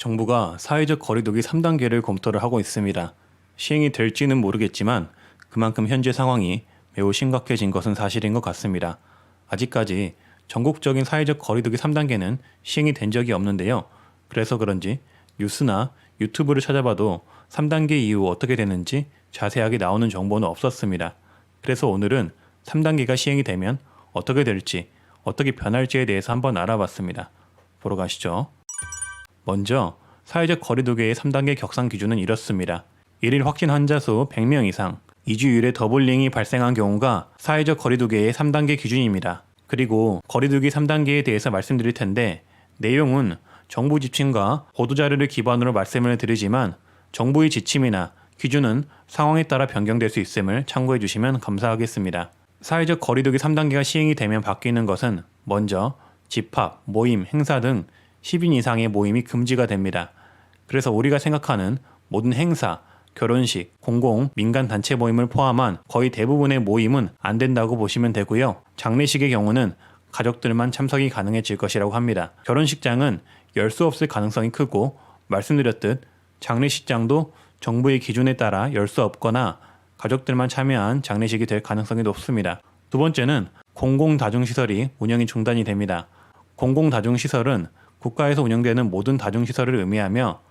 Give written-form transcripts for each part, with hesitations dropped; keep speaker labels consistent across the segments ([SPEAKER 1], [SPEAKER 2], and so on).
[SPEAKER 1] 정부가 사회적 거리두기 3단계를 검토를 하고 있습니다. 시행이 될지는 모르겠지만 그만큼 현재 상황이 매우 심각해진 것은 사실인 것 같습니다. 아직까지 전국적인 사회적 거리두기 3단계는 시행이 된 적이 없는데요. 그래서 그런지 뉴스나 유튜브를 찾아봐도 3단계 이후 어떻게 되는지 자세하게 나오는 정보는 없었습니다. 그래서 오늘은 3단계가 시행이 되면 어떻게 될지, 어떻게 변할지에 대해서 한번 알아봤습니다. 보러 가시죠. 먼저 사회적 거리두기의 3단계 격상 기준은 이렇습니다. 1일 확진 환자 수 100명 이상, 2주일에 더블링이 발생한 경우가 사회적 거리두기의 3단계 기준입니다. 그리고 거리두기 3단계에 대해서 말씀드릴 텐데 내용은 정부 지침과 보도자료를 기반으로 말씀을 드리지만 정부의 지침이나 기준은 상황에 따라 변경될 수 있음을 참고해 주시면 감사하겠습니다. 사회적 거리두기 3단계가 시행이 되면 바뀌는 것은 먼저 집합, 모임, 행사 등 10인 이상의 모임이 금지가 됩니다. 그래서 우리가 생각하는 모든 행사, 결혼식, 공공, 민간 단체 모임을 포함한 거의 대부분의 모임은 안 된다고 보시면 되고요. 장례식의 경우는 가족들만 참석이 가능해질 것이라고 합니다. 결혼식장은 열 수 없을 가능성이 크고 말씀드렸듯 장례식장도 정부의 기준에 따라 열 수 없거나 가족들만 참여한 장례식이 될 가능성이 높습니다. 두 번째는 공공다중시설이 운영이 중단이 됩니다. 공공다중시설은 국가에서 운영되는 모든 다중시설을 의미하며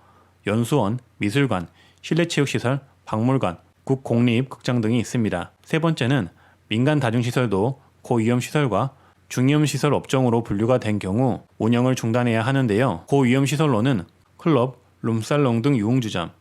[SPEAKER 1] 연수원, 미술관, 실내체육시설, 박물관, 국공립극장 등이 있습니다. 세 번째는 민간 다중시설도 고위험시설과 중위험시설 업종으로 분류가 된 경우 운영을 중단해야 하는데요. 고위험시설로는 클럽, 룸살롱 등 유흥주점,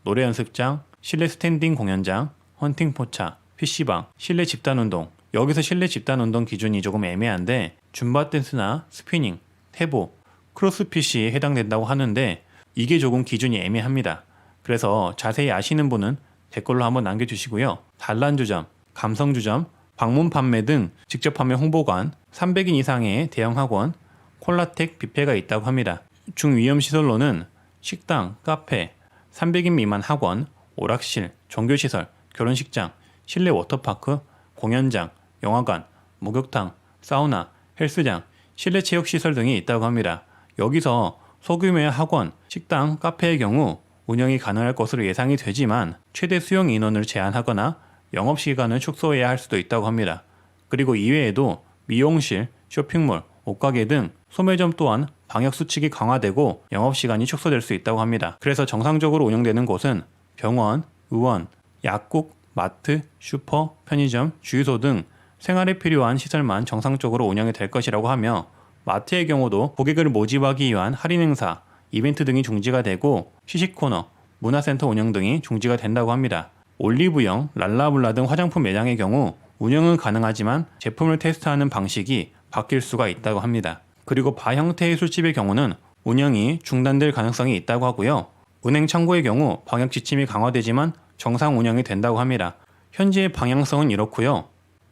[SPEAKER 1] 노래연습장, 실내 스탠딩 공연장, 헌팅포차, PC방, 실내 집단운동. 여기서 실내 집단운동 기준이 조금 애매한데 줌바 댄스나 스피닝, 태보, 크로스핏이 해당된다고 하는데 이게 조금 기준이 애매합니다. 그래서 자세히 아시는 분은 댓글로 한번 남겨주시고요. 단란주점, 감성주점, 방문 판매 등 직접 판매 홍보관, 300인 이상의 대형 학원, 콜라텍 뷔페가 있다고 합니다. 중위험시설로는 식당, 카페, 300인 미만 학원, 오락실, 종교시설, 결혼식장, 실내 워터파크, 공연장, 영화관, 목욕탕, 사우나, 헬스장, 실내 체육시설 등이 있다고 합니다. 여기서 소규모의 학원, 식당, 카페의 경우 운영이 가능할 것으로 예상이 되지만 최대 수용 인원을 제한하거나 영업시간을 축소해야 할 수도 있다고 합니다. 그리고 이외에도 미용실, 쇼핑몰, 옷가게 등 소매점 또한 방역수칙이 강화되고 영업시간이 축소될 수 있다고 합니다. 그래서 정상적으로 운영되는 곳은 병원, 의원, 약국, 마트, 슈퍼, 편의점, 주유소 등 생활에 필요한 시설만 정상적으로 운영이 될 것이라고 하며 마트의 경우도 고객을 모집하기 위한 할인 행사, 이벤트 등이 중지가 되고 시식코너, 문화센터 운영 등이 중지가 된다고 합니다. 올리브영, 랄라블라 등 화장품 매장의 경우 운영은 가능하지만 제품을 테스트하는 방식이 바뀔 수가 있다고 합니다. 그리고 바 형태의 술집의 경우는 운영이 중단될 가능성이 있다고 하고요. 은행 창구의 경우 방역 지침이 강화되지만 정상 운영이 된다고 합니다. 현재의 방향성은 이렇고요.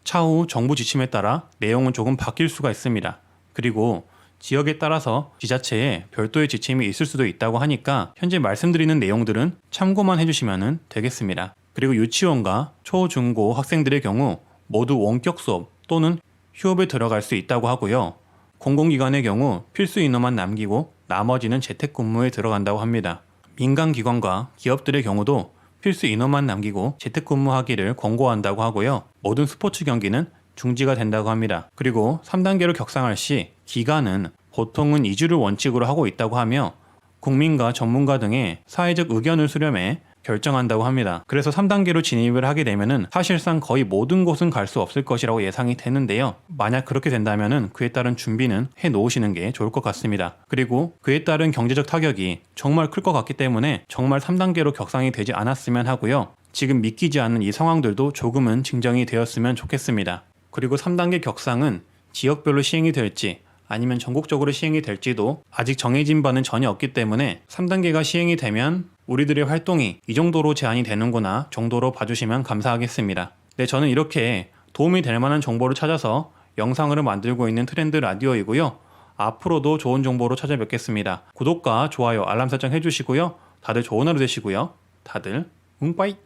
[SPEAKER 1] 차후 정부 지침에 따라 내용은 조금 바뀔 수가 있습니다. 그리고 지역에 따라서 지자체에 별도의 지침이 있을 수도 있다고 하니까 현재 말씀드리는 내용들은 참고만 해주시면 되겠습니다. 그리고 유치원과 초, 중, 고 학생들의 경우 모두 원격 수업 또는 휴업에 들어갈 수 있다고 하고요. 공공기관의 경우 필수 인원만 남기고 나머지는 재택근무에 들어간다고 합니다. 민간기관과 기업들의 경우도 필수 인원만 남기고 재택근무하기를 권고한다고 하고요. 모든 스포츠 경기는 중지가 된다고 합니다. 그리고 3단계로 격상할 시 기간은 보통은 2주를 원칙으로 하고 있다고 하며 국민과 전문가 등의 사회적 의견을 수렴해 결정한다고 합니다. 그래서 3단계로 진입을 하게 되면은 사실상 거의 모든 곳은 갈 수 없을 것이라고 예상이 되는데요. 만약 그렇게 된다면은 그에 따른 준비는 해 놓으시는 게 좋을 것 같습니다. 그리고 그에 따른 경제적 타격이 정말 클 것 같기 때문에 정말 3단계로 격상이 되지 않았으면 하고요. 지금 믿기지 않는 이 상황들도 조금은 진정이 되었으면 좋겠습니다. 그리고 3단계 격상은 지역별로 시행이 될지 아니면 전국적으로 시행이 될지도 아직 정해진 바는 전혀 없기 때문에 3단계가 시행이 되면 우리들의 활동이 이 정도로 제한이 되는구나 정도로 봐주시면 감사하겠습니다. 네, 저는 이렇게 도움이 될 만한 정보를 찾아서 영상을 만들고 있는 트렌드 라디오이고요. 앞으로도 좋은 정보로 찾아뵙겠습니다. 구독과 좋아요, 알람 설정 해주시고요. 다들 좋은 하루 되시고요. 다들 웅빠이!